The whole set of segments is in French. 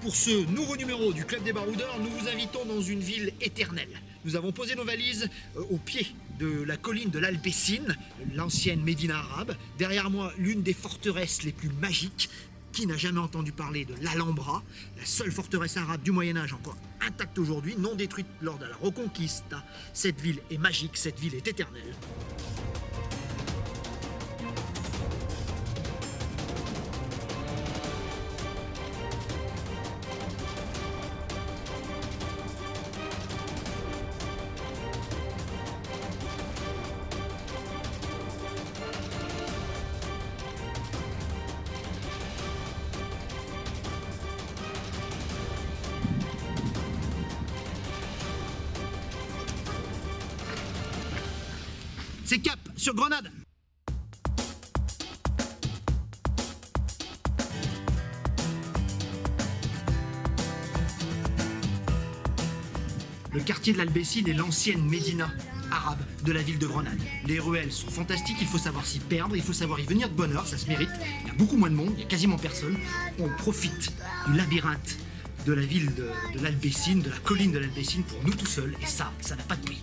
Pour ce nouveau numéro du Club des Baroudeurs, nous vous invitons dans une ville éternelle. Nous avons posé nos valises au pied de la colline de l'Albessine, l'ancienne Médina arabe. Derrière moi, l'une des forteresses les plus magiques. Qui n'a jamais entendu parler de l'Alhambra, la seule forteresse arabe du Moyen-Âge encore intacte aujourd'hui, non détruite lors de la Reconquista. Cette ville est magique, cette ville est éternelle. C'est cap sur Grenade. Le quartier de l'Albessine est l'ancienne Médina arabe de la ville de Grenade. Les ruelles sont fantastiques, il faut savoir s'y perdre, il faut savoir y venir de bonne heure, ça se mérite. Il y a beaucoup moins de monde, il n'y a quasiment personne. On profite du labyrinthe de la ville de l'Albessine, de la colline de l'Albessine pour nous tout seuls, et ça n'a pas de prix.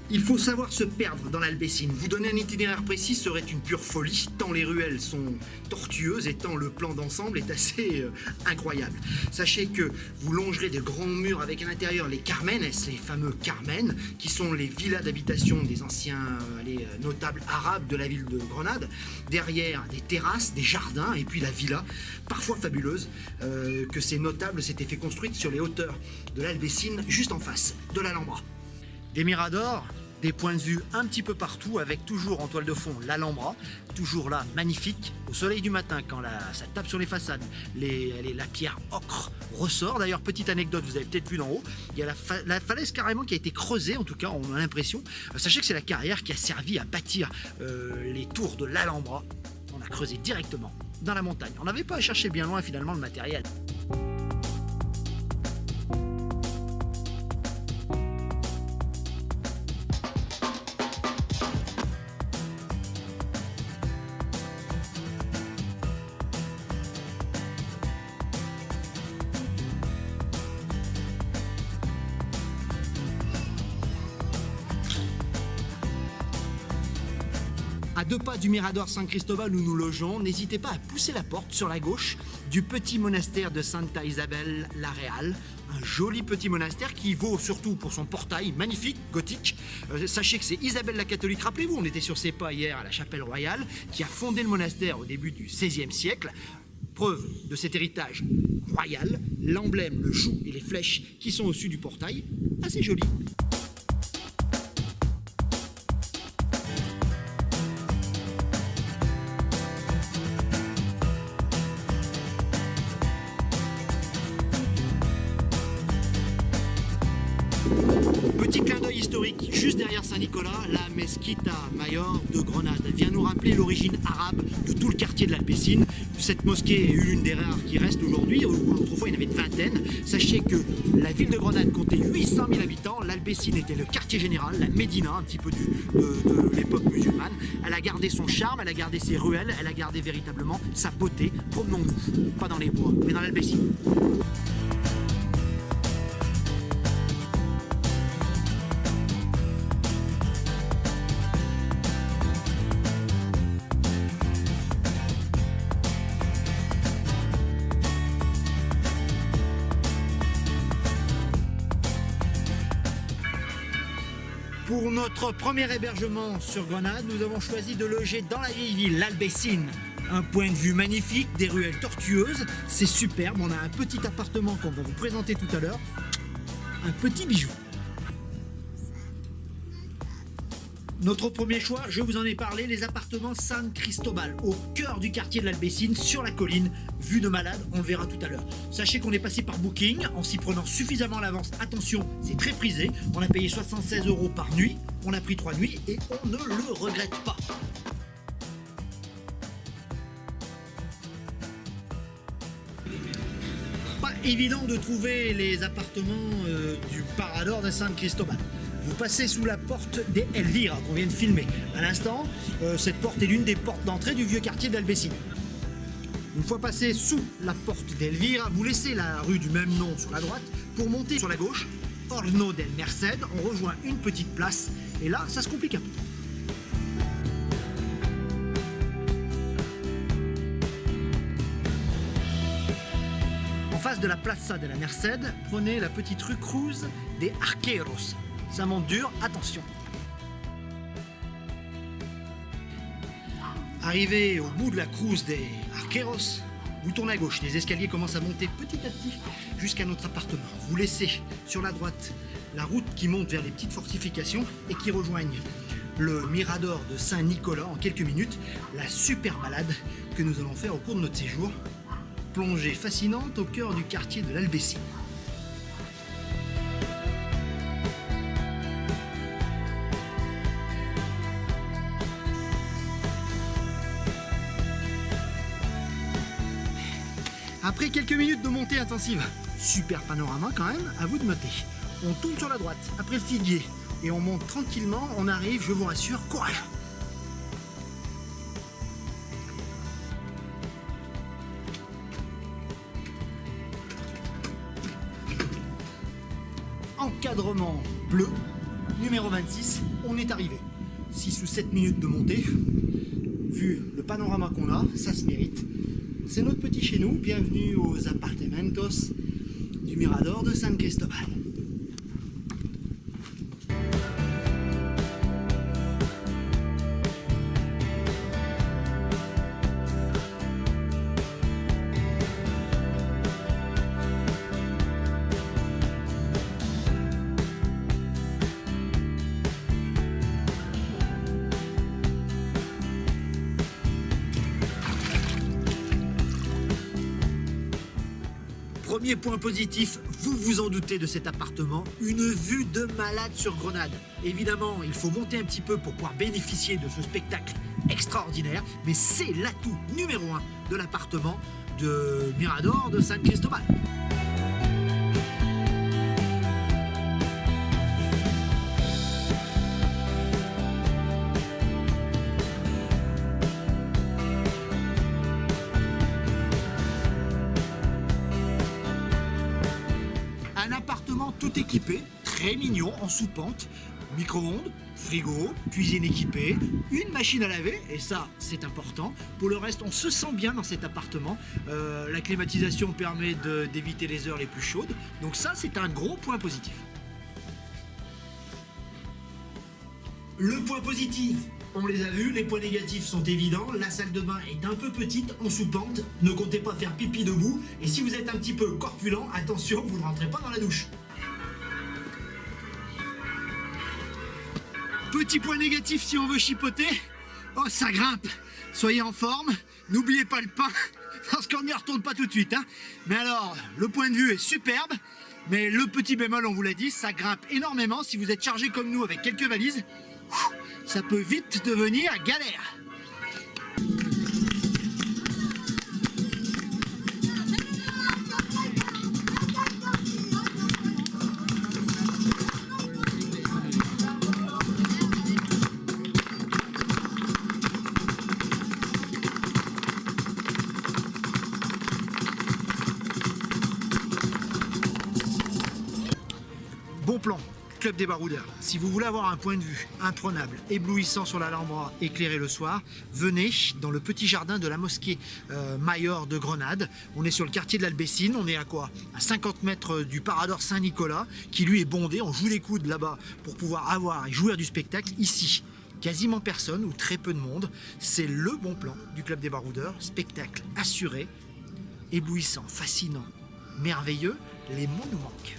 Il faut savoir se perdre dans l'Albessine. Vous donner un itinéraire précis serait une pure folie, tant les ruelles sont tortueuses et tant le plan d'ensemble est assez incroyable. Sachez que vous longerez de grands murs avec à l'intérieur les carmen, les fameux carmen, qui sont les villas d'habitation des anciens notables arabes de la ville de Grenade. Derrière, des terrasses, des jardins et puis la villa, parfois fabuleuse, que ces notables s'étaient fait construire sur les hauteurs de l'Albessine, juste en face de l'Alhambra. Des miradors, des points de vue un petit peu partout, avec toujours en toile de fond l'Alhambra, toujours là, magnifique, au soleil du matin, quand ça tape sur les façades, la pierre ocre ressort. D'ailleurs, petite anecdote, vous avez peut-être vu d'en haut, il y a la falaise carrément qui a été creusée, en tout cas on a l'impression. Sachez que c'est la carrière qui a servi à bâtir les tours de l'Alhambra. On a creusé directement dans la montagne. On n'avait pas à chercher bien loin finalement le matériel. À 2 pas du Mirador San Cristobal où nous logeons, n'hésitez pas à pousser la porte sur la gauche du petit monastère de Santa Isabel la Real. Un joli petit monastère qui vaut surtout pour son portail magnifique, gothique. Sachez que c'est Isabelle la catholique, rappelez-vous, on était sur ses pas hier à la chapelle royale, qui a fondé le monastère au début du XVIe siècle. Preuve de cet héritage royal, l'emblème, le chou et les flèches qui sont au-dessus du portail, assez joli. Petit clin d'œil historique, juste derrière Saint-Nicolas, la Mesquita Mayor de Grenade vient nous rappeler l'origine arabe de tout le quartier de l'Albessine. Cette mosquée est l'une des rares qui reste aujourd'hui, autrefois il y en avait une vingtaine. Sachez que la ville de Grenade comptait 800 000 habitants, l'Albessine était le quartier général, la Médina, un petit peu de l'époque musulmane. Elle a gardé son charme, elle a gardé ses ruelles, elle a gardé véritablement sa beauté. Promenons-nous, pas dans les bois, mais dans l'Albessine. Pour notre premier hébergement sur Grenade, nous avons choisi de loger dans la vieille ville, l'Albessine. Un point de vue magnifique, des ruelles tortueuses, c'est superbe. On a un petit appartement qu'on va vous présenter tout à l'heure. Un petit bijou. Notre premier choix, je vous en ai parlé, les appartements San Cristobal, au cœur du quartier de l'Albessine, sur la colline, vue de malade, on le verra tout à l'heure. Sachez qu'on est passé par Booking, en s'y prenant suffisamment à l'avance. Attention, c'est très prisé, on a payé 76 € par nuit, on a pris 3 nuits et on ne le regrette pas. Pas évident de trouver les appartements du Parador de San Cristobal. Vous passez sous la porte des Elvira qu'on vient de filmer. À l'instant, cette porte est l'une des portes d'entrée du vieux quartier d'Albecin. Une fois passé sous la porte d'Elvira, vous laissez la rue du même nom sur la droite pour monter sur la gauche. Horno del Merced, on rejoint une petite place et là, ça se complique un peu. En face de la Plaza de la Merced, prenez la petite rue Cruz des Arqueros. Ça monte dur, attention. Arrivé au bout de la Cruz des Arqueros, vous tournez à gauche. Les escaliers commencent à monter petit à petit jusqu'à notre appartement. Vous laissez sur la droite la route qui monte vers les petites fortifications et qui rejoignent le Mirador de Saint-Nicolas en quelques minutes. La super balade que nous allons faire au cours de notre séjour. Plongée fascinante au cœur du quartier de l'Albecin. Après quelques minutes de montée intensive, super panorama quand même, à vous de noter. On tourne sur la droite, après le figuier, et on monte tranquillement, on arrive, je vous rassure, courage! Encadrement bleu, numéro 26, on est arrivé. 6 ou 7 minutes de montée, vu le panorama qu'on a, ça se mérite. C'est notre petit chez nous, bienvenue aux appartamentos du Mirador de San Cristobal. Premier point positif, vous vous en doutez de cet appartement, une vue de malade sur Grenade. Évidemment, il faut monter un petit peu pour pouvoir bénéficier de ce spectacle extraordinaire, mais c'est l'atout numéro 1 de l'appartement de Mirador de San Cristobal. Un appartement tout équipé, très mignon, en sous-pente, micro-ondes, frigo, cuisine équipée, une machine à laver, et ça c'est important. Pour le reste, on se sent bien dans cet appartement. La climatisation permet d'éviter les heures les plus chaudes, donc ça c'est un gros point positif. Le point positif, on les a vus, les points négatifs sont évidents. La salle de bain est un peu petite, en sous-pente. Ne comptez pas faire pipi debout. Et si vous êtes un petit peu corpulent, attention, vous ne rentrez pas dans la douche. Petit point négatif si on veut chipoter. Oh, ça grimpe. Soyez en forme. N'oubliez pas le pain, parce qu'on n'y retourne pas tout de suite. Hein. Mais alors, le point de vue est superbe. Mais le petit bémol, on vous l'a dit, ça grimpe énormément. Si vous êtes chargé comme nous avec quelques valises, ça peut vite devenir galère. Bon plan. Club des Baroudeurs. Si vous voulez avoir un point de vue imprenable, éblouissant sur l'Alhambra, éclairé le soir, venez dans le petit jardin de la mosquée Mayor de Grenade. On est sur le quartier de l'Albecin, on est à quoi? À 50 mètres du Parador Saint-Nicolas, qui lui est bondé, on joue les coudes là-bas pour pouvoir avoir et jouir du spectacle. Ici, quasiment personne ou très peu de monde. C'est le bon plan du Club des Baroudeurs, spectacle assuré, éblouissant, fascinant, merveilleux, les mots nous manquent.